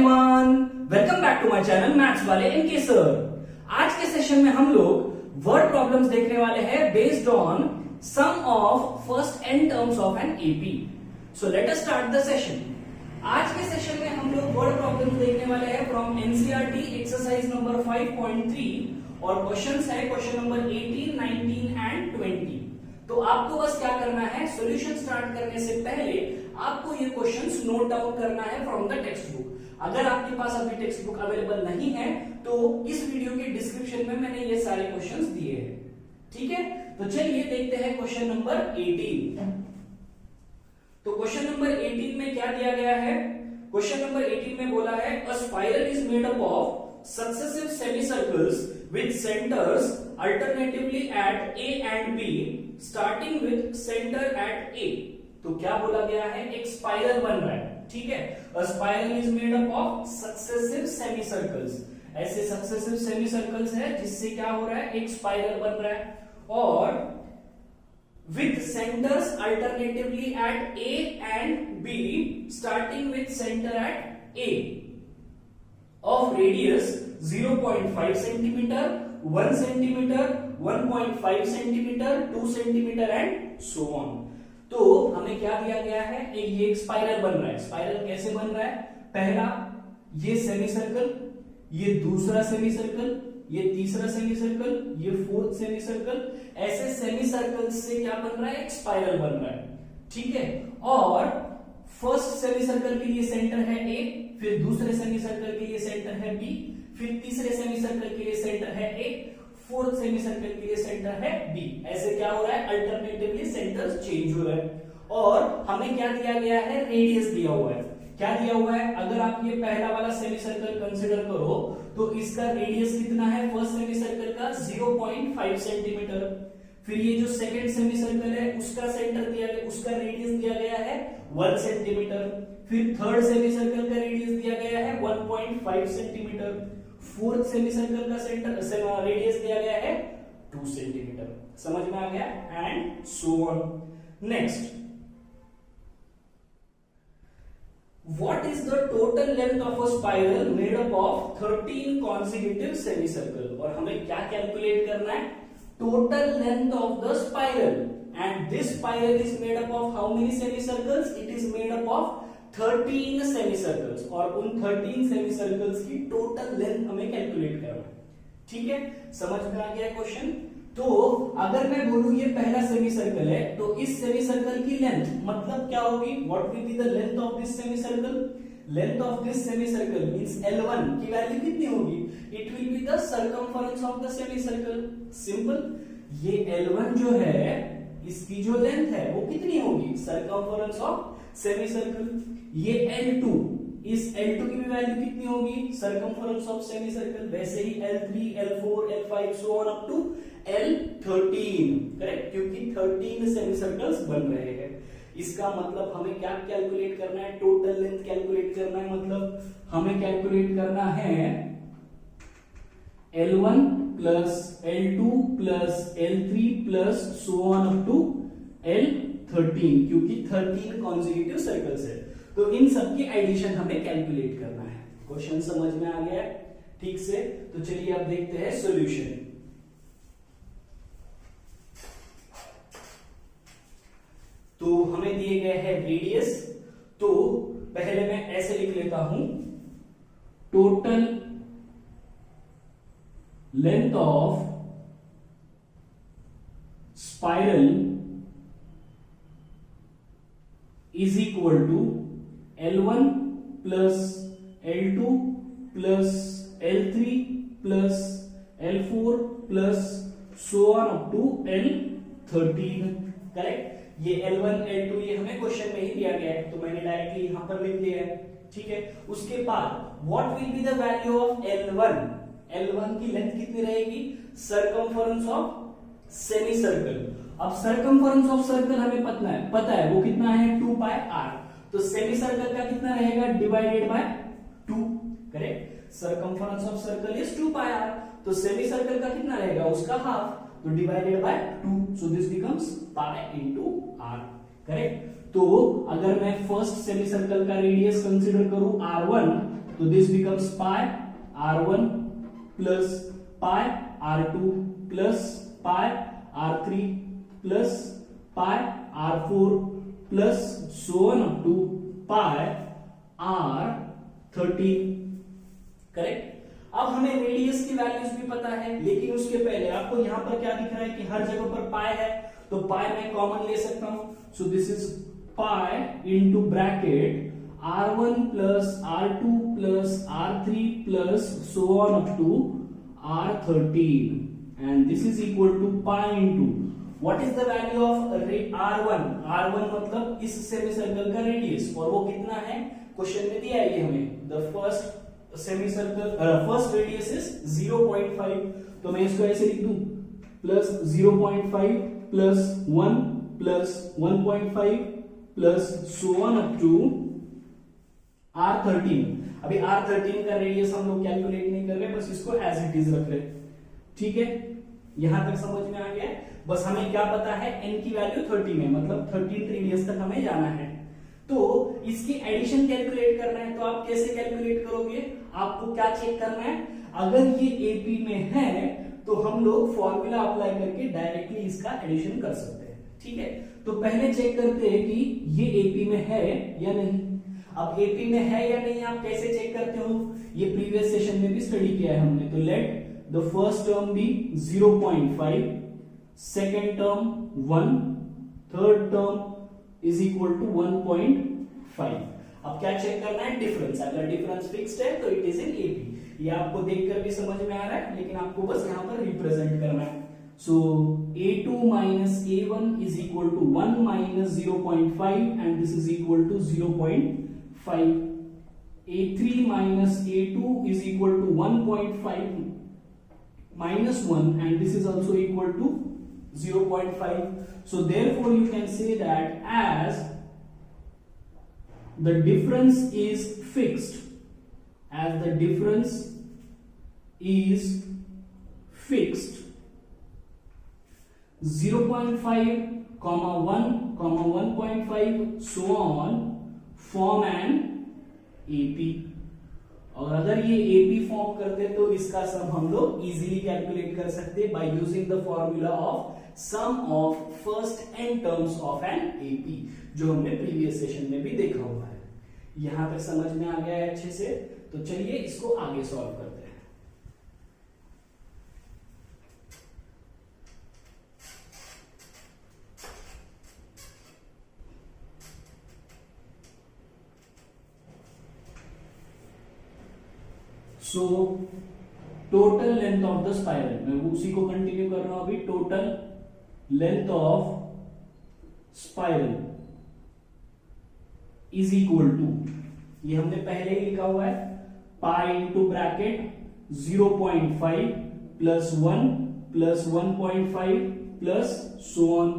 Everyone, welcome back to my channel maths वाले इनके sir. आज के सेशन में हम लोग वर्ड प्रॉब्लम्स देखने वाले हैं based on sum of first n terms of an AP. So let us start the session. आज के सेशन में हम लोग वर्ड प्रॉब्लम्स देखने वाले हैं फ्रॉम एनसीईआरटी एक्सरसाइज नंबर 5.3 और क्वेश्चंस है क्वेश्चन नंबर 18, 19 एंड 20। तो आपको बस क्या करना है, सॉल्यूशन स्टार्ट करने से पहले आपको ये क्वेश्चंस नोट डाउन करना है फ्रॉम द टेक्स्ट बुक। अगर आपके पास अभी टेक्स्ट बुक अवेलेबल नहीं है तो इस वीडियो के डिस्क्रिप्शन में मैंने ये सारे क्वेश्चंस दिए हैं, ठीक है। तो चलिए देखते हैं क्वेश्चन नंबर 18। तो क्वेश्चन नंबर 18 में क्या दिया गया है? क्वेश्चन नंबर 18 में बोला है अ spiral is made up of successive semicircles with centers alternatively at A and B starting with center at A। तो क्या बोला गया है? एक स्पाइरल बन रहा है, ठीक है। A spiral is made up of successive semicircles। ऐसे successive semicircles है जिससे क्या हो रहा है, एक स्पाइरल बन रहा है और with centers alternatively at A and B starting with center at A of radius 0.5 centimeter, 1 centimeter, 1.5 centimeter, 2 centimeter and so on। तो हमें क्या दिया गया है? ये एक स्पाइरल बन रहा है। स्पाइरल कैसे बन रहा है? पहला ये सेमी सर्कल, ये दूसरा सेमी सर्कल, ये तीसरा सेमी सर्कल, ये फोर्थ सेमी सर्कल। ऐसे सेमी सर्कल से क्या बन रहा है? एक स्पाइरल बन रहा है, ठीक है। और फर्स्ट सेमी सर्कल के लिए सेंटर है ए, फिर दूसरे सेमी सर्कल के लिए सेंटर है बी, फिर तीसरे सेमी सर्कल के लिए सेंटर है ए, फोर्थ सेमी सर्कल के लिए सेंटर है बी। ऐसे क्या हो रहा है? अल्टरनेटिवली सेंटर्स चेंज हो रहा है। और हमें क्या दिया गया है? रेडियस दिया हुआ है। क्या दिया हुआ है? अगर आप ये पहला वाला सेमी सर्कल कंसिडर करो तो इसका रेडियस कितना है? फर्स्ट सेमी सर्कल का 0.5 सेंटीमीटर। फिर ये जो सेकंड सेमी सर्कल है उसका सेंटर दिया गया, उसका रेडियस दिया गया है 1 सेंटीमीटर। फिर थर्ड सेमी सर्कल का रेडियस दिया गया है 1.5 सेंटीमीटर। फोर्थ सेमी सर्कल का सेंटर रेडियस दिया गया है 2 सेंटीमीटर। समझ में आ गया? And so on. Next, what is the total length of a spiral made up of 13 consecutive semi circle. और हमें क्या कैलकुलेट करना है? Total length of the spiral. And this spiral is made up of how many semi circles? It is made up of 13 semi circles. और उन 13 semi circles की total length हमें calculate करना है, ठीक है। समझ में आ गया क्वेश्चन? तो अगर मैं बोलूं ये पहला सेमी सर्कल है तो इस सेमी सर्कल की लेंथ मतलब क्या होगी? What will be the length of this semi circle? Length of this semi circle means L1 की वैल्यू कितनी होगी? It will be the circumference of the semi circle. Simple. ये L1 जो है इसकी जो लेंथ है वो कितनी होगी? Circumference of semi circle. ये L2, इस L2 की भी वैल्यू कितनी होगी? Circumference of semi circle. वैसे ही L3, L4, L5 so on up to L13, correct, क्योंकि 13 सेमी सर्कल्स बन रहे हैं। इसका मतलब हमें क्या कैलकुलेट करना है? टोटल लेंथ कैलकुलेट करना है। मतलब हमें कैलकुलेट करना है L1 plus L2 plus L3 plus so on up to L13, क्योंकि 13 कॉन्सिक्यूटिव सर्कल्स है तो इन सब की एडिशन हमें कैलकुलेट करना है। क्वेश्चन समझ में आ गया ठीक से? तो चलिए अब देखते हैं सॉल्यूशन। तो हमें दिए गए हैं रेडियस, तो पहले मैं ऐसे लिख लेता हूं, total length of spiral is equal to L1 plus L2 plus L3 plus L4 plus so on up to L13, correct. ये L1, L2 ये हमें क्वेश्चन में ही दिया गया है तो मैंने डायरेक्टली यहां पर लिख दिया है, ठीक है। उसके बाद what will be the value of L1? L1 की लेंथ कितनी रहेगी? Circumference of semi circle. अब सर्कमफरेंस ऑफ सर्कल हमें पता है वो कितना है? 2 पाई r। तो सेमी सर्कल का कितना रहेगा? Divided by 2, correct. Circumference of circle is 2 pi r, तो सेमी सर्कल का कितना रहेगा? उसका हाफ, तो divided by 2, so this becomes pi into r, correct. तो अगर मैं फर्स्ट सेमी सर्कल का रेडियस कंसीडर करूं R1 तो this becomes pi r1 plus pi r2 plus pi r3 plus pi r4 plus so on up to pi r13। Correct. अब हमें radius की values भी पता है, लेकिन उसके पहले आपको यहां पर क्या दिख रहा है कि हर जगह पर पाई है, तो पाई मैं कॉमन ले सकता हूं। So this is pi into bracket r1 plus r2 plus r3 plus so on up to r13 and this is equal to pi into what is the value of r1। r1 मतलब इस semi circle का radius, और वो कितना है question में दिया है ये हमें। The first semi circle first radius is 0.5, तो मैं इसको ऐसे लिख दूं plus 0.5 plus 1 plus 1.5 plus so on up to r13। अभी r13 का रेडियस हम लोग कैलकुलेट नहीं कर रहे, बस इसको एज इट इज रख रहे। ठीक है, यहां तक समझ में आ गया। बस हमें क्या पता है, n की वैल्यू 13 है, मतलब 13 रेडियस तक हमें जाना है। तो इसकी एडिशन कैलकुलेट करना है, तो आप कैसे कैलकुलेट करोगे, आपको क्या चेक करना है, अगर ये एपी में है तो हम लोग फॉर्मूला अप्लाई करके डायरेक्टली इसका एडिशन कर सकते हैं। ठीक है, तो पहले चेक करते हैं कि ये एपी में है या नहीं। अब एपी में है या नहीं आप कैसे चेक करते हो, ये प्रीवियस सेशन में भी स्टडी किया है हमने। तो let the first term be 0.5, second term 1, third term is equal to 1.5। अब क्या चेक करना है, डिफरेंस। अगर डिफरेंस फिक्स्ड है तो इट इज इन एपी। ये आपको देखकर भी समझ में आ रहा है, लेकिन आपको बस यहां पर रिप्रेजेंट करना है। So a2 minus a1 is equal to 1 minus 0.5 and this is equal to 0.5। a3 minus a2 is equal to 1.5 minus 1 and this is also equal to 0.5. So therefore you can say that as the difference is fixed, as the difference is fixed, 0.5 comma 1 comma 1.5 so on form an AP। और अगर ये AP form करते तो इसका सम हम लोग easily calculate कर सकते by using the formula of sum of first n terms of an AP, जो हमने प्रीवियस सेशन में भी देखा हुआ है। यहां तक समझ में आ गया है अच्छे से, तो चलिए इसको आगे सॉल्व करते हैं। So total length of the spiral, मैं उसी को कंटिन्यू कर रहा हूं अभी। Total length of spiral is equal to, ये हमने पहले ही लिखा हुआ है, pi into bracket 0.5 plus 1 plus 1.5 plus so on.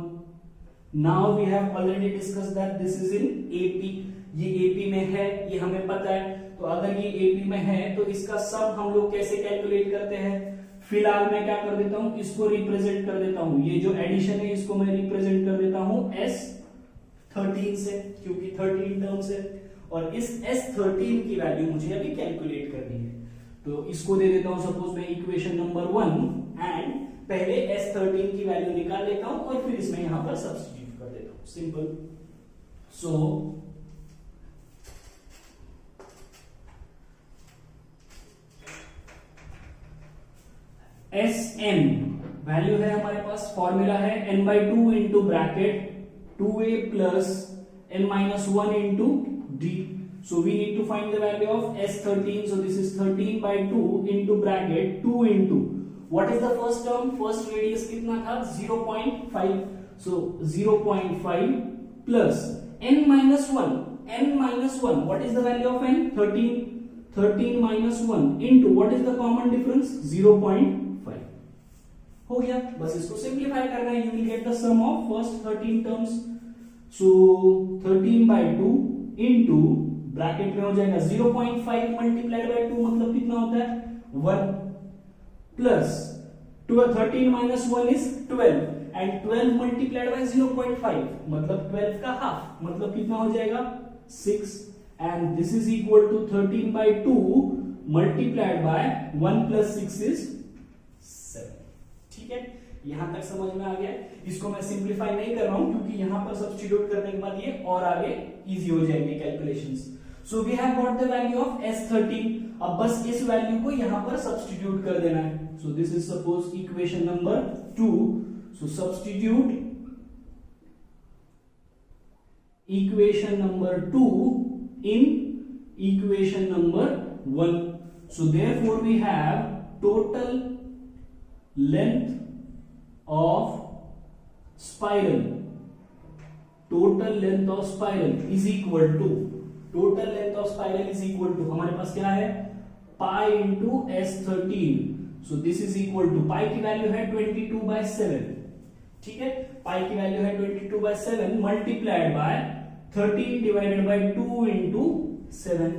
Now we have already discuss that this is in AP. ये एपी में है, ये हमें पता है। तो अगर ये एपी में है तो इसका सम हम लोग कैसे कैलकुलेट करते हैं। फिलहाल मैं क्या कर देता हूं, इसको रिप्रेजेंट कर देता हूं, ये जो एडिशन है इसको मैं रिप्रेजेंट कर देता हूं S13 से, क्योंकि 13 टर्म्स है, और इस S13 की वैल्यू मुझे अभी कैलकुलेट करनी है। तो इसको दे देता हूं सपोज मैं इक्वेशन नंबर 1 एंड पहले S13 की वैल्यू निकाल लेता हूं और फिर इसमें यहां पर सब्स्टिट्यूट कर देता हूं, सिंपल। सो Sn वैल्यू है हमारे पास, फॉर्मूला है n/2 into bracket 2a plus n-1 into d। So we need to find the value of S13। So this is 13/2 into bracket 2 into what is the first term, first radius कितना था 0.5। So 0.5 plus n-1, n-1 what is the value of n, 13, 13 minus 1 into what is the common difference 0.5। हो गया, बस इसको simplify करना है। You will get the sum of first 13 terms. So 13/2 into bracket में हो जाएगा 0.5 मल्टीप्लाइड बाय 2 मतलब कितना होता है 1 plus 13 minus 1 is 12 and 12 multiplied by 0.5 मतलब 12 का हाफ मतलब कितना हो जाएगा 6 and this is equal to 13 by 2 multiplied by 1 plus 6 is 7. ठीक है, यहां तक समझ में आ गया। इसको मैं सिंप्लीफाई नहीं कर रहा हूं क्योंकि यहां पर सब्स्टिट्यूट करने के बाद ये और आगे इजी हो जाएंगे calculations. So we have got the value of S13। अब बस इस वैल्यू को यहां पर सब्स्टिट्यूट कर देना है। सो this is suppose equation number 2। So substitute equation number 2 in equation number 1. So therefore we have total length of spiral. Total length of spiral is equal to, total length of spiral is equal to हमारे पास क्या है, pi into S13. So this is equal to, pi की value है 22/7, ठीक है, pi की value है 22/7 multiplied by 13 divided by 2 into 7।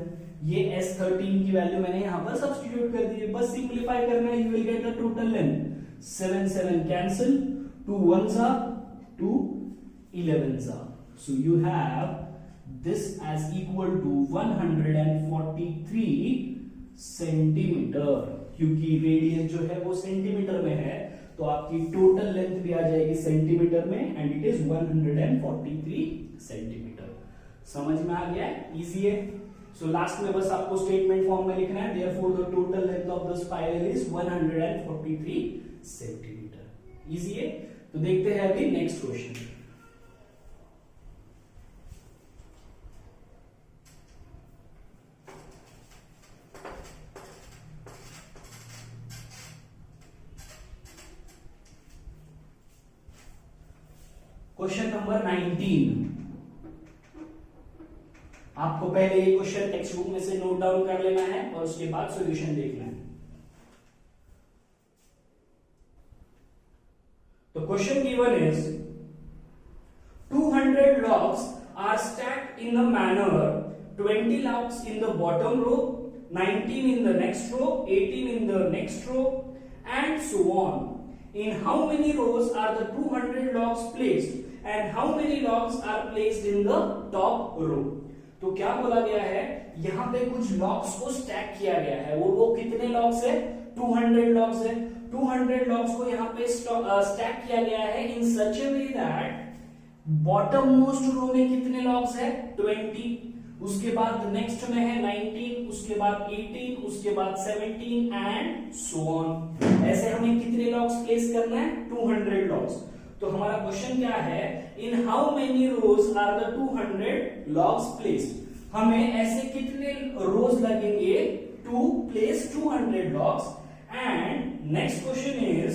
ये S13 की वैल्यू मैंने यहां पर सब्स्टिट्यूट कर दी है। बस सिंप्लीफाई करना है, you will get the total length. 7 7 cancel, 2 1s are 2 11s are। So you have this as equal to 143 centimetre. क्योंकि रेडियस जो है वो सेंटीमीटर में है तो आपकी टोटल लेंथ भी आ जाएगी सेंटीमीटर में, एंड इट इज 143 सेंटीमीटर। समझ में आ गया है, इजी है। सो लास्ट में बस आपको स्टेटमेंट फॉर्म में लिखना है, therefore the total length of the spiral is 143 centimetre. Easy है। तो देखते हैं अभी नेक्स्ट क्वेश्चन। Question number 19। आपको पहले ये क्वेश्चन टेक्स्ट बुक में से नोट डाउन कर लेना है और उसके बाद सॉल्यूशन देखना है। तो question given is 200 logs are stacked in a manner 20 logs in the bottom row, 19 in the next row, 18 in the next row, and so on. In how many rows are the 200 logs placed and how many logs are placed in the top row? तो क्या बोला गया है, यहां पे कुछ logs को stack किया गया है। वो कितने लॉग्स है, 200 लॉग्स है। 200 लॉग्स को यहां पे स्टैक किया गया है इन सच ए way that bottom most row में कितने लॉग्स है, 20, उसके बाद नेक्स्ट में है 19, उसके बाद 18, उसके बाद 17 एंड सो ऑन। ऐसे हमें कितने लॉग्स प्लेस करना है, 200 लॉग्स। तो हमारा क्वेश्चन क्या है, in how many rows are the 200 logs placed. हमें ऐसे कितने रोज लगेंगे to place 200 logs. And next question is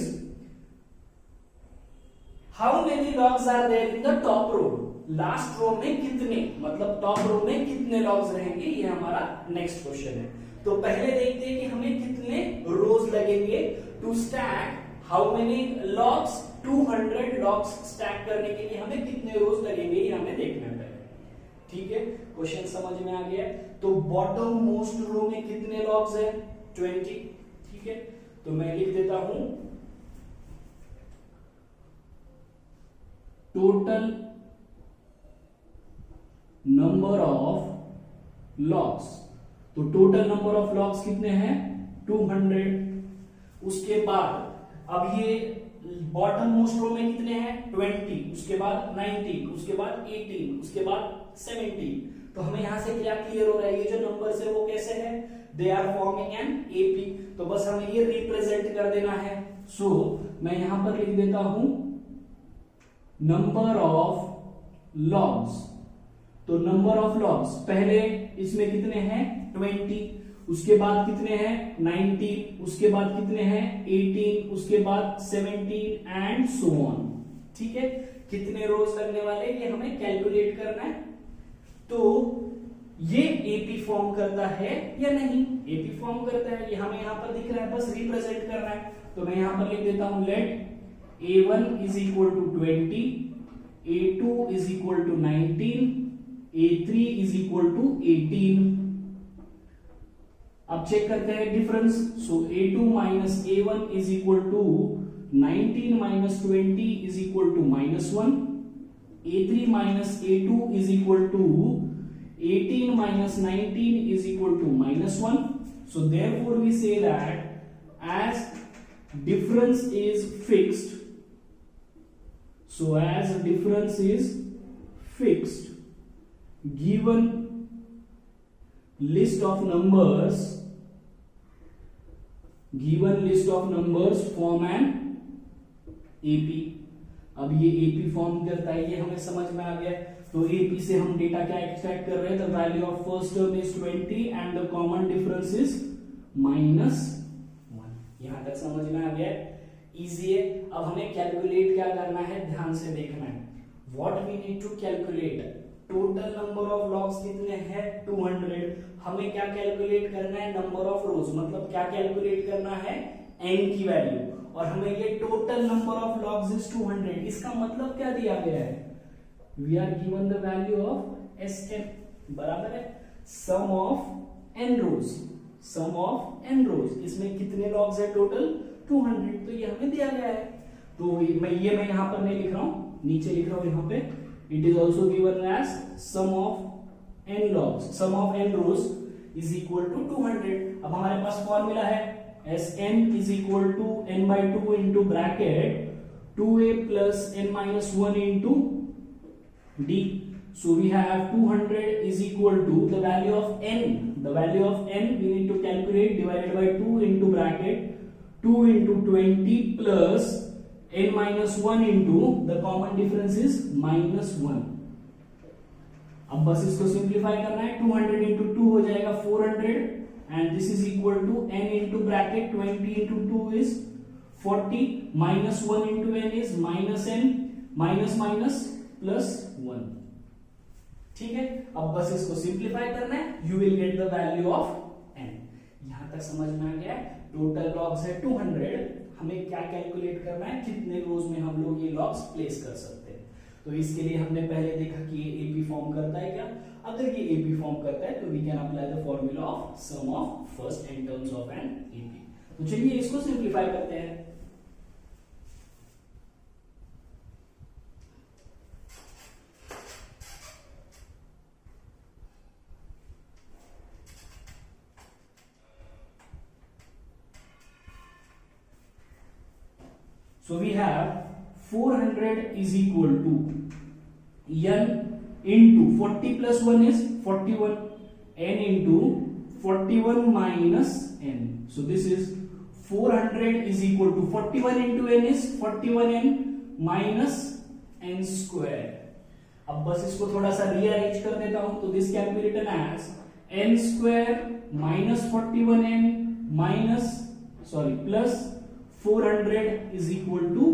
how many logs are there in the top row. Last row में कितने, मतलब टॉप रो में कितने लॉग्स रहेंगे, ये हमारा नेक्स्ट क्वेश्चन है। तो पहले देखते हैं कि हमें कितने रोज लगेंगे to stack how many logs. 200 logs stack करने के लिए हमें कितने रोज लगेंगे ये हमें देखना है पहले। ठीक है, क्वेश्चन समझ में आ गया। तो बॉटम मोस्ट रो में कितने लॉग्स है, 20। ठीक है, तो मैं लिख देता हूं टोटल नंबर ऑफ लॉग्स। तो टोटल नंबर ऑफ लॉग्स कितने हैं, 200। उसके बाद अब ये बॉटम मोस्ट रो में कितने हैं, 20, उसके बाद 19, उसके बाद 18, उसके बाद 17। तो हमें यहां से क्या क्लियर हो रहा है, ये जो नंबर्स है वो कैसे है, they are forming an AP. तो बस हमें ये रिप्रेजेंट कर देना है। सो मैं यहां पर लिख देता हूं नंबर ऑफ लॉग्स। तो नंबर ऑफ लॉग्स पहले इसमें कितने हैं, 20, उसके बाद कितने हैं, 19, उसके बाद कितने हैं, 18, उसके बाद 17 एंड सो ऑन। ठीक है, कितने रोज लगने वाले ये हमें कैलकुलेट करना है। तो ये एपी फॉर्म करता है या नहीं, एपी फॉर्म करता है, ये हमें यहां पर दिख रहा है, बस रिप्रेजेंट करना है। तो मैं यहां पर लिख देता हूं let A1 is equal to 20, A2 is equal to 19, A3 is equal to 18। अब चेक करते हैं difference. So A2 minus A1 is equal to 19 minus 20 is equal to -1, A3 minus A2 is equal to 18 minus 19 is equal to -1. So therefore we say that as difference is fixed, so as difference is fixed, given list of numbers form an AP. अब ये AP form करता है, ये हमें समझ में आ गया। तो AP से हम डेटा क्या एक्सट्रैक्ट कर रहे हैं? The value of first term is 20 and the common difference is -1। यहां तक समझ में आ गया? इजी है। अब हमें कैलकुलेट क्या करना है, ध्यान से देखना है। What we need to calculate, total number of logs कितने हैं? 200। हमें क्या कैलकुलेट करना है? नंबर ऑफ रोज, मतलब क्या कैलकुलेट करना है? n की वैल्यू। और हमें ये total number of logs is 200। इसका मतलब क्या दिया गया है? We are given the value of Sn बराबर है sum of n rows, sum of n rows. इसमें कितने लॉग्स है टोटल? 200। तो ये हमें दिया गया है। तो मैं यहां पर नहीं लिख रहा हूं, नीचे लिख रहा हूं यहां पे। It is also given as sum of n logs, sum of n rows is equal to 200। अब हमारे पास फॉर्मूला है Sn is equal to n by 2 into bracket 2a plus n minus 1 into d. So we have 200 is equal to the value of n. The value of n we need to calculate, divided by 2 into bracket 2 into 20 plus n minus 1 into the common difference is -1. अब बस इसको simplify करना है। 200 into 2 हो जाएगा 400 and this is equal to n into bracket 20 into 2 is 40 minus 1 into n is -n minus plus 1। ठीक है, अब बस इसको सिंप्लीफाई करना है, you will get the value of n। यहां तक समझ में आ गया? टोटल लॉग्स है 200। हमें क्या कैलकुलेट करना है? कितने रोज में हम लोग ये लॉग्स प्लेस कर सकते हैं। तो इसके लिए हमने पहले देखा कि ये AP फॉर्म करता है क्या। अगर ये AP फॉर्म करता है तो we can apply the formula of sum of first n terms of an AP। तो चलिए इसको सिंप्लीफाई करते हैं। So we have 400 is equal to n into 40 plus 1 is 41, n into 41 minus n. So this is 400 is equal to 41 into n is 41n minus n square. अब बस इसको थोड़ा सा रीअरेंज कर देता हूं। तो this can be written as n square minus 41n plus 400 is equal to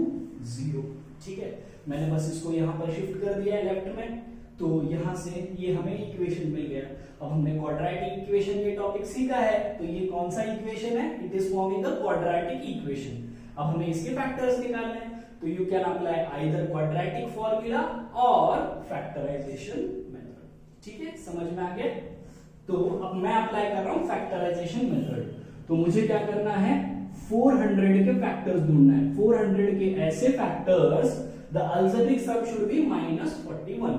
0। ठीक है, मैंने बस इसको यहां पर शिफ्ट कर दिया है लेफ्ट में। तो यहां से ये हमें इक्वेशन मिल गया। अब हमने क्वाड्रेटिक इक्वेशन ये टॉपिक सीखा है। तो ये कौन सा इक्वेशन है? It is forming the quadratic equation. अब हमें इसके फैक्टर्स निकालने हैं। तो you can apply either quadratic formula और फैक्टराइजेशन मेथड। ठीक है, समझ में आ गया? तो अब मैं अप्लाई कर रहा हूं फैक्टराइजेशन मेथड। तो मुझे क्या करना है? 400 के फैक्टर्स ढूंढना है। 400 के ऐसे factors the algebraic sum should be -41।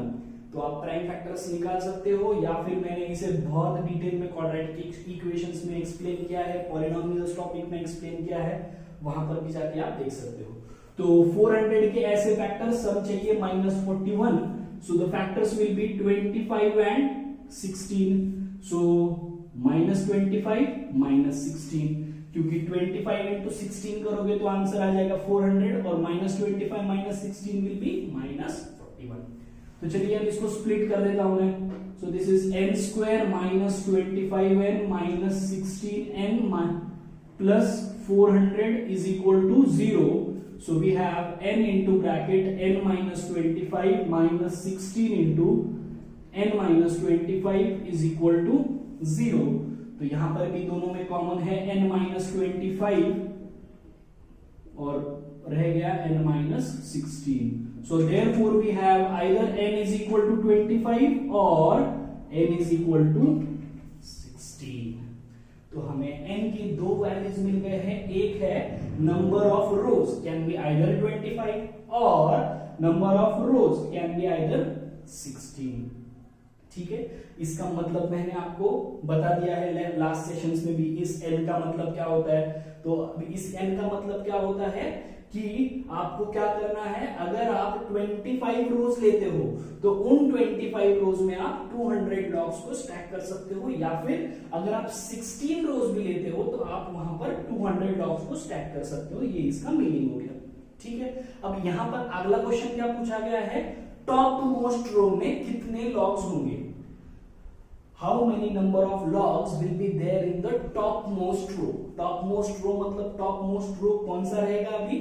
तो आप प्राइम फैक्टर्स निकाल सकते हो, या फिर मैंने इसे बहुत डिटेल में क्वाड्रेटिक इक्वेशंस में एक्सप्लेन किया है, पॉलिनोमियल्स टॉपिक में एक्सप्लेन किया है, वहां पर भी जाके आप देख सकते हो। तो 400 के ऐसे फैक्टर्स सम चाहिए -41। So the factors will be 25 and 16। सो -25 -16, क्योंकि 25 into 16 करोगे तो आंसर आ जाएगा 400 और -25 -16 विल बी -41। तो चलिए अब इसको स्प्लिट कर देता हूं मैं। सो this is n square minus 25n minus 16n plus 400 is equal to 0. So we have n into bracket n minus 25 minus 16 into n minus 25 is equal to 0. तो यहां पर भी दोनों में कॉमन है n minus 25 और रह गया n minus 16. So therefore we have either n is equal to 25 or n is equal to 16. तो हमें n की दो वैल्यूज मिल गए हैं। एक है number of rose can be either 25 और number of rose can be either 16। ठीक है, इसका मतलब मैंने आपको बता दिया है लास्ट सेशंस में भी, इस n का मतलब क्या होता है। तो इस n का मतलब क्या होता है कि आपको क्या करना है, अगर आप 25 रोज लेते हो तो उन 25 रोज में आप 200 लॉग्स को स्टैक कर सकते हो, या फिर अगर आप 16 रोज भी लेते हो तो आप वहां पर 200 लॉग्स को स्टैक कर सकते हो। ये इसका मीनिंग हो गया। ठीक है, अब यहां पर अगला क्वेश्चन क्या पूछा गया है, टॉप मोस्ट रो में कितने लॉग्स होंगे। How many number of logs will be there in the top most row. Top most row मतलब टॉप मोस्ट रो कौन सा रहेगा अभी,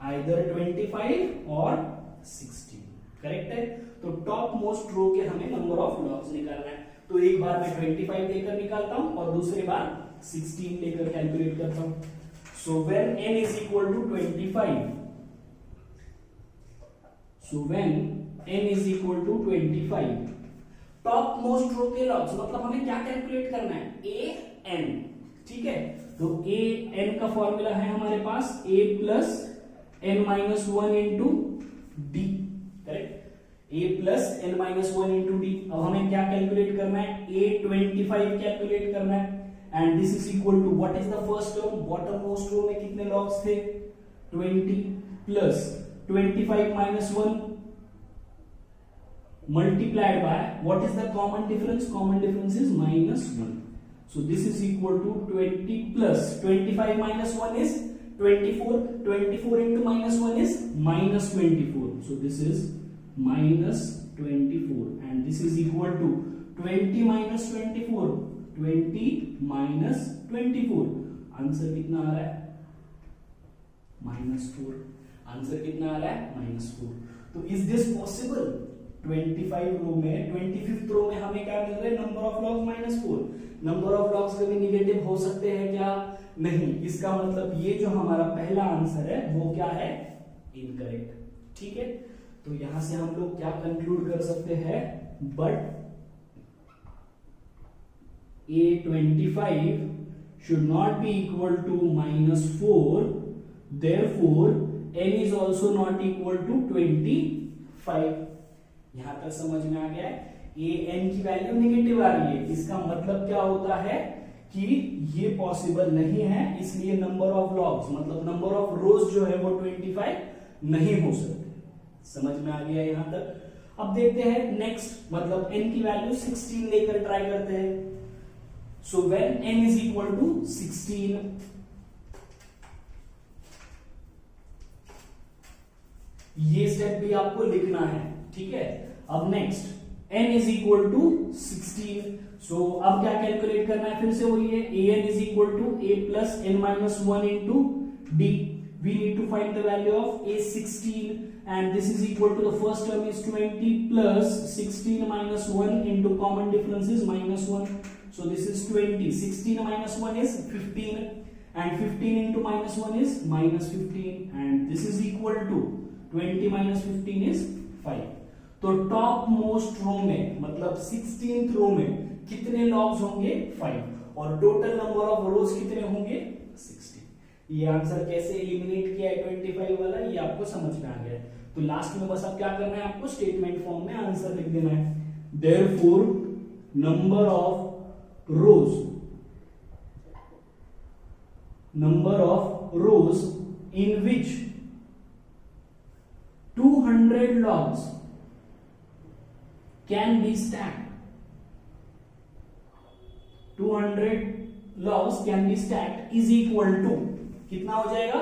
आइदर 25 और 16, करेक्ट है। तो टॉप मोस्ट रो के हमें नंबर ऑफ लॉग्स निकालना है। तो एक बार मैं 25 लेकर निकालता हूं और दूसरी बार 16 लेकर कैलकुलेट करता हूं। So when n is equal to 25, so when n is equal to 25, top most row के लॉग्स मतलब हमें क्या कैलकुलेट करना है, a n, ठीक है। तो a n का फॉर्मूला है हमारे पास a plus n minus 1 into D, correct, a plus n minus 1 into D. अब हमें क्या कैलकुलेट करना है, a25 कैलकुलेट करना है, and this is equal to what is the first term, bottom most row में कितने लॉग्स थे 20 plus 25 minus 1 multiplied by what is the common difference, common difference is minus 1. So this is equal to 20 plus 25 minus 1 is 24, 24 into minus 1 is minus 24. So this is minus 24 and this is equal to 20 minus 24, 20 minus 24. Answer कितना आ रहा है, -4। Answer कितना आ रहा है, -4। तो is this possible, 25 रो में 25th रो में हमें क्या मिल रहा है, number of logs -4। Number of logs कभी निगेटिव हो सकते हैं क्या, नहीं। इसका मतलब ये जो हमारा पहला आंसर है वो क्या है, इनकरेक्ट। ठीक है, तो यहां से हम लोग क्या कंक्लूड कर सकते हैं, but A25 should not be equal to -4, therefore n is also not equal to 25। यहां तक समझ में आ गया है, ए एन की वैल्यू निगेटिव आ रही है, इसका मतलब क्या होता है कि ये पॉसिबल नहीं है, इसलिए नंबर ऑफ लॉग्स मतलब नंबर ऑफ रोज जो है वो 25 नहीं हो सकते। समझ में आ गया यहां तक। अब देखते हैं नेक्स्ट, मतलब n की वैल्यू 16 लेकर ट्राई करते हैं। So when n is equal to 16, ये स्टेप भी आपको लिखना है, ठीक है। अब next n is equal to 16, so अब क्या कैलकुलेट करना है, फिर से वही है, an is equal to a plus n minus 1 into d। We need to find the value of a16 and this is equal to the first term is 20 plus 16 minus 1 into common difference is -1, so this is 20, 16 minus 1 is 15 and 15 into -1 is -15 and this is equal to 20 minus 15 is 5। तो top most row में मतलब 16th रो में कितने logs होंगे, 5, और total number of रोज कितने होंगे, 16। ये आंसर कैसे एलिमिनेट किया है 25 वाला, ये आपको समझ में आ गया है। तो लास्ट में बस अब क्या करना है, आपको स्टेटमेंट फॉर्म में आंसर लिख देना है। Therefore number of rose in which 200 logs can be stacked, 200 logs can be stacked is equal to कितना हो जाएगा,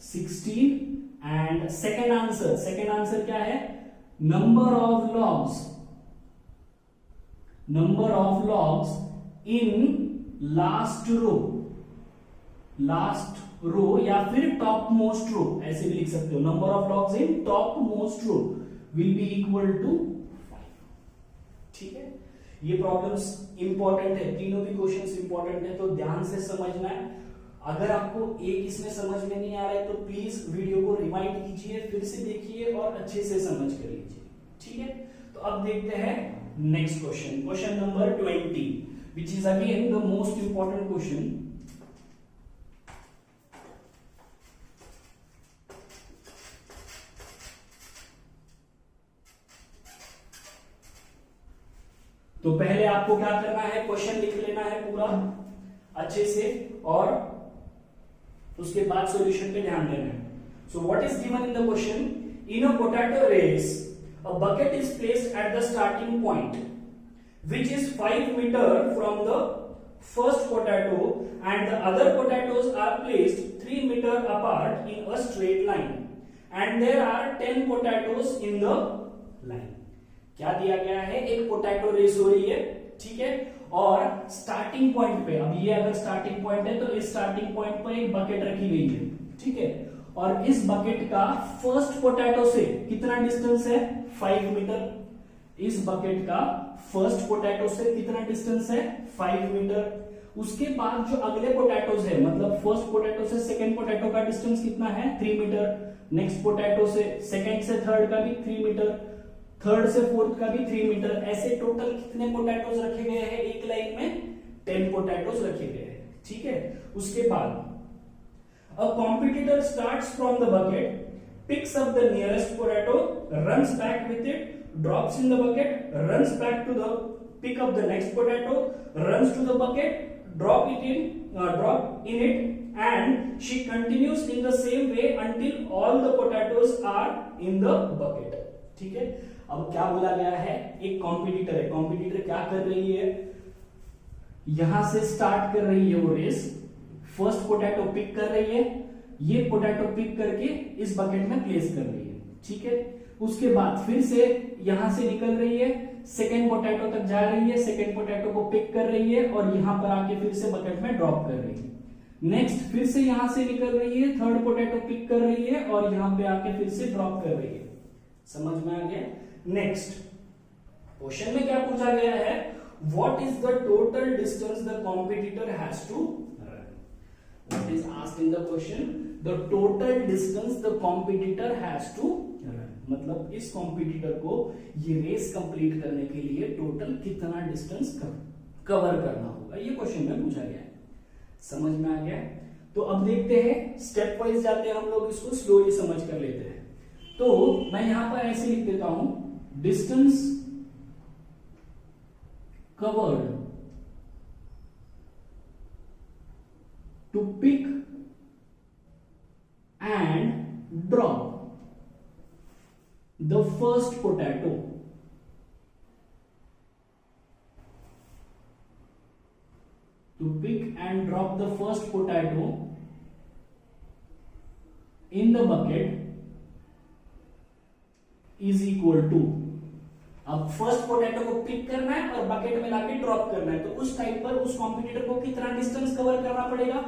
16। एंड सेकेंड आंसर क्या है, number of logs in last row या फिर टॉप मोस्ट रो, ऐसे भी लिख सकते हो। Number of logs in top most row will be equal to 5। ठीक है, ये प्रॉब्लम्स इंपॉर्टेंट है, तीनों भी क्वेश्चंस इंपॉर्टेंट है, तो ध्यान से समझना है। अगर आपको एक इसमें समझ में नहीं आ रहा है तो प्लीज वीडियो को रिवाइंड कीजिए, फिर से देखिए और अच्छे से समझ कर लीजिए। ठीक है, तो अब देखते हैं next question number 20, which is again the most important question. तो पहले आपको क्या करना है, क्वेश्चन लिख लेना है पूरा अच्छे से और उसके बाद सॉल्यूशन पे ध्यान देना है। So what is given in the question, in a potato race a bucket is placed at the starting point which is 5 meter from the first potato and the other potatoes are placed 3 meter apart in a straight line and there are 10 potatoes in the line। क्या दिया गया है, एक potato race हो रही है, ठीक है, और स्टार्टिंग पॉइंट पे, अब ये अगर स्टार्टिंग पॉइंट है तो इस स्टार्टिंग पॉइंट पर एक बकेट रखी गई है, ठीक है, और इस बकेट का फर्स्ट पोटैटो से कितना डिस्टेंस है, 5 मीटर। इस बकेट का फर्स्ट पोटैटो से कितना डिस्टेंस है, 5 मीटर। उसके बाद जो अगले पोटैटोज है, मतलब फर्स्ट पोटैटो से सेकंड पोटैटो का डिस्टेंस कितना है, 3 मीटर। नेक्स्ट पोटैटो से सेकंड से थर्ड का भी 3 मीटर, थर्ड से फोर्थ का भी 3 मीटर। ऐसे टोटल कितने पोटैटोज रखे गए हैं एक लाइन में, 10 पोटैटोज रखे गए हैं, ठीक है। उसके बाद अ competitor starts from the bucket, picks up the nearest potato, runs back with it, drops in the bucket, runs back to the pick up the next potato, runs to the bucket, drop in it, and she continues in the same way until all the potatoes are in the bucket। ठीक है, अब क्या बोला गया है, एक competitor है, competitor क्या कर रही है, यहां से स्टार्ट कर रही है वो रेस, फर्स्ट पोटैटो पिक कर रही है, ये पोटैटो पिक करके इस बकेट में प्लेस कर रही है, ठीक है। उसके बाद फिर से यहां से निकल रही है, सेकेंड पोटैटो तक जा रही है, सेकेंड पोटैटो को पिक कर रही है और यहां पर आके फिर से बकेट में ड्रॉप कर रही है। नेक्स्ट फिर से यहां से निकल रही है, थर्ड पोटैटो पिक कर रही है और यहां पे आके फिर से ड्रॉप कर रही है। समझ में आ गया। नेक्स्ट क्वेश्चन में क्या पूछा गया है, what is the total distance the competitor has to run. What is asked in the question, the total distance the competitor has to run, मतलब इस कॉम्पिटिटर को ये रेस कंप्लीट करने के लिए टोटल कितना डिस्टेंस कवर करना होगा, ये क्वेश्चन में पूछा गया है। समझ में आ गया। तो अब देखते हैं, स्टेप वाइज जाते हैं हम लोग, इसको स्लोली समझ कर लेते हैं। तो मैं यहां पर ऐसे लिख देता हूं, distance covered to pick and drop the first potato to pick and drop the first potato in the bucket is equal to, अब फर्स्ट पोटैटो को पिक करना है और बकेट में लाके ड्रॉप करना है, तो उस टाइप पर उस कॉम्पिटिटर को कितना डिस्टेंस कवर करना पड़ेगा,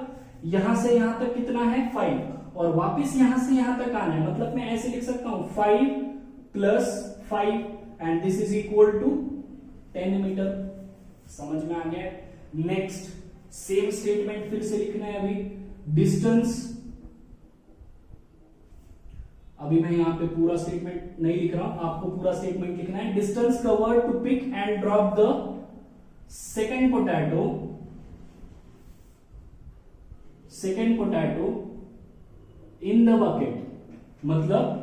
यहां से यहां तक कितना है 5 और वापस यहां से यहां तक आना है। मतलब मैं ऐसे लिख सकता हूं 5 plus 5 and this is equal to 10 metre. समझ में आ गया। नेक्स्ट सेम स्टेटमेंट फिर से लिखना है, अभी डिस्टेंस, अभी मैं यहां पे पूरा स्टेटमेंट नहीं लिख रहा हूं, आपको पूरा स्टेटमेंट लिखना है। Distance covered to pick and drop the second potato in the bucket, मतलब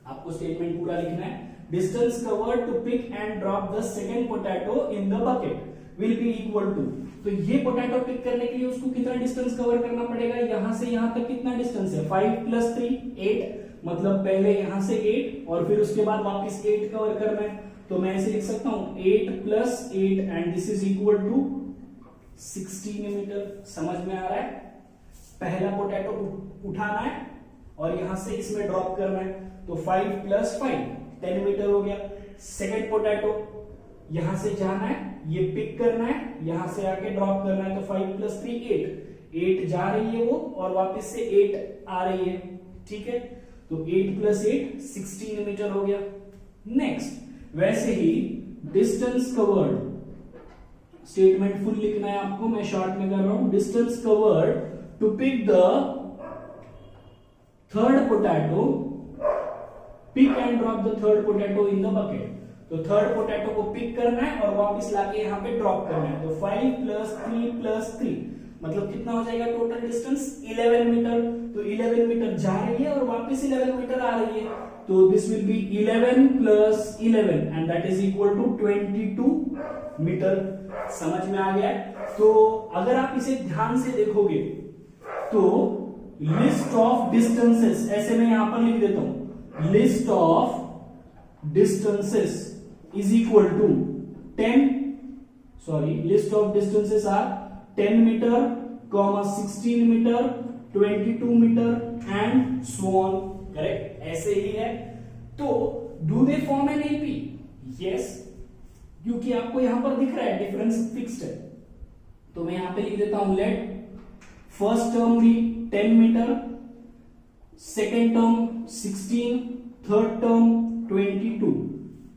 आपको स्टेटमेंट पूरा लिखना है। Distance covered to pick and drop the second potato in the bucket will be equal to, तो ये पोटैटो पिक करने के लिए उसको कितना डिस्टेंस कवर करना पड़ेगा, यहां से यहां तक कितना डिस्टेंस है, 5 प्लस 3 8, मतलब पहले यहां से 8 और फिर उसके बाद वापस 8 कवर करना है। तो मैं ऐसे लिख सकता हूं 8 plus 8 and this is equal to 16 metre. समझ में आ रहा है। पहला पोटैटो उठाना है और यहां से इसमें ड्रॉप करना है, तो 5 प्लस 5 10 मीटर हो गया। सेकेंड पोटैटो यहां से जाना है, ये पिक करना है, यहां से आके ड्रॉप करना है, तो 5 प्लस 3 8 जा रही है वो और वापस से 8 आ रही है, ठीक है। तो 8 प्लस 8 16 मीटर हो गया। नेक्स्ट वैसे ही डिस्टेंस कवर्ड, स्टेटमेंट फुल लिखना है आपको, मैं शॉर्ट में कर रहा हूं। Distance covered to pick the third potato, pick and drop the third potato in the bucket, तो थर्ड पोटैटो को पिक करना है और वापस लाके यहाँ पे ड्रॉप करना है, तो 5 प्लस 3 प्लस 3, मतलब कितना हो जाएगा टोटल डिस्टेंस 11 मीटर। तो 11 मीटर जा रही है और वापस 11 मीटर आ रही है, तो this will be 11 plus 11 and that is equal to 22 metre. समझ में आ गया? तो अगर आप इसे ध्यान से देखोगे तो लिस्ट ऑफ डिस्टेंसेस, ऐसे मैं यहां पर लिख देता हूं, list of distances is equal to 10, list of distances are 10 metre, 16 metre, 22 metre and so on. Correct? ऐसे ही है। तो do they form an AP? Yes, क्योंकि आपको यहां पर दिख रहा है डिफरेंस फिक्स्ड है। तो मैं यहां पे लिख देता हूं, लेट फर्स्ट टर्म भी 10 metre, second term 16, third term 22।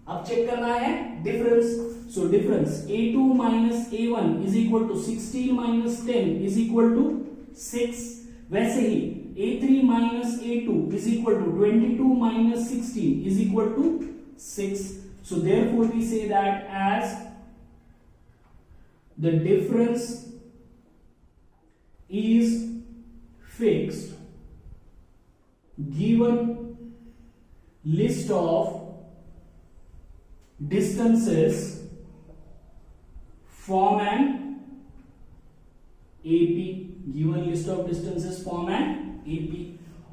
अब चेक करना है difference. So difference A2 minus A1 is equal to 16 minus 10 is equal to 6। वैसे ही A3 minus A2 is equal to 22 minus 16 is equal to 6. So therefore we say that as the difference is fixed, given list of distances form an AP, given list of distances form an AP।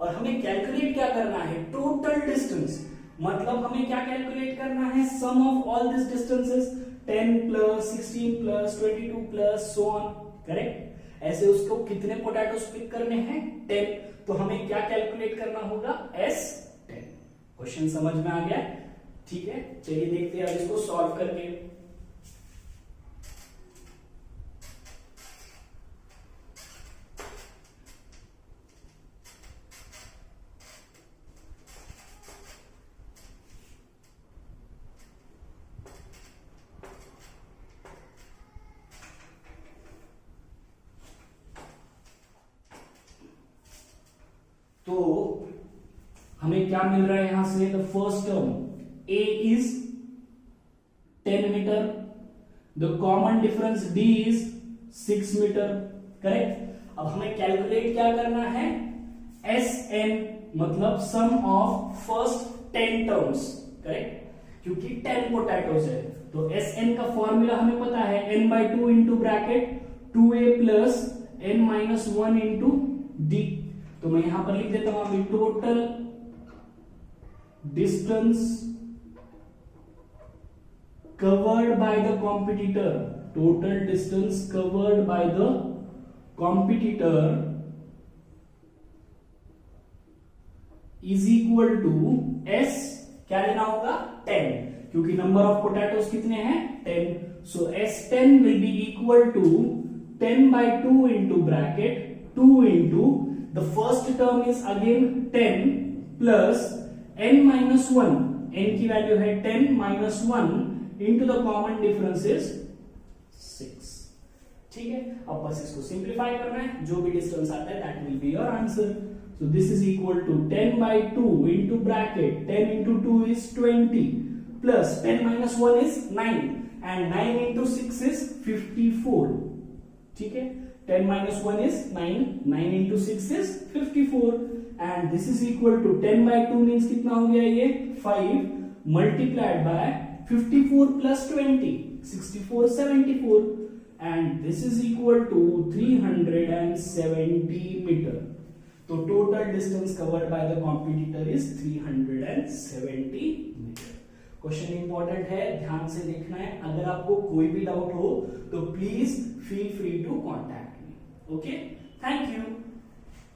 और हमें calculate क्या करना है? Total distance. मतलब हमें क्या calculate करना है? Sum of all this distances, 10 plus 16 plus 22 plus so on. Correct? ऐसे उसको कितने पोटैटोस पिक करने हैं? 10। तो हमें क्या कैलकुलेट करना होगा? S10। क्वेश्चन समझ में आ गया? ठीक है, चलिए देखते हैं अब इसको सॉल्व करके। तो हमें क्या मिल रहा है यहां से? The first term A is 10 metre, the common difference D is 6 metre. Correct? अब हमें कैलकुलेट क्या करना है? SN, मतलब sum of first 10 terms. Correct? क्योंकि 10 पोटैटोज है तो SN का फॉर्मूला हमें पता है, n/2 into bracket 2A plus n-1 into D। तो मैं यहां पर लिख देता हूं अभी total distance covered by the competitor, total distance covered by the competitor is equal to S, क्या लेना होगा? 10, क्योंकि नंबर ऑफ पोटैटोस कितने हैं? 10। So S10 will be equal to 10/2 into bracket 2 into the first term is again 10 plus n-1, n की value है 10 minus 1 into the common difference is 6। ठीक है, अब बस इसको सिंप्लीफाई करना है, जो भी डिस्टेंस आता है that will be your answer। So this is equal to 10/2 into bracket 10 into 2 is 20 plus 10 minus 1 is 9 and 9 into 6 is 54। ठीक है, 10 minus 1 is 9, 9 into 6 is 54 and this is equal to 10/2 means कितना हो गया ये? 5 multiplied by 54 plus 20, 64, 74 and this is equal to 370 meter। तो total distance covered by the competitor is 370 meter। Question important है, ध्यान से देखना है। अगर आपको कोई भी डाउट हो तो please feel free to contact me. Okay, thank you.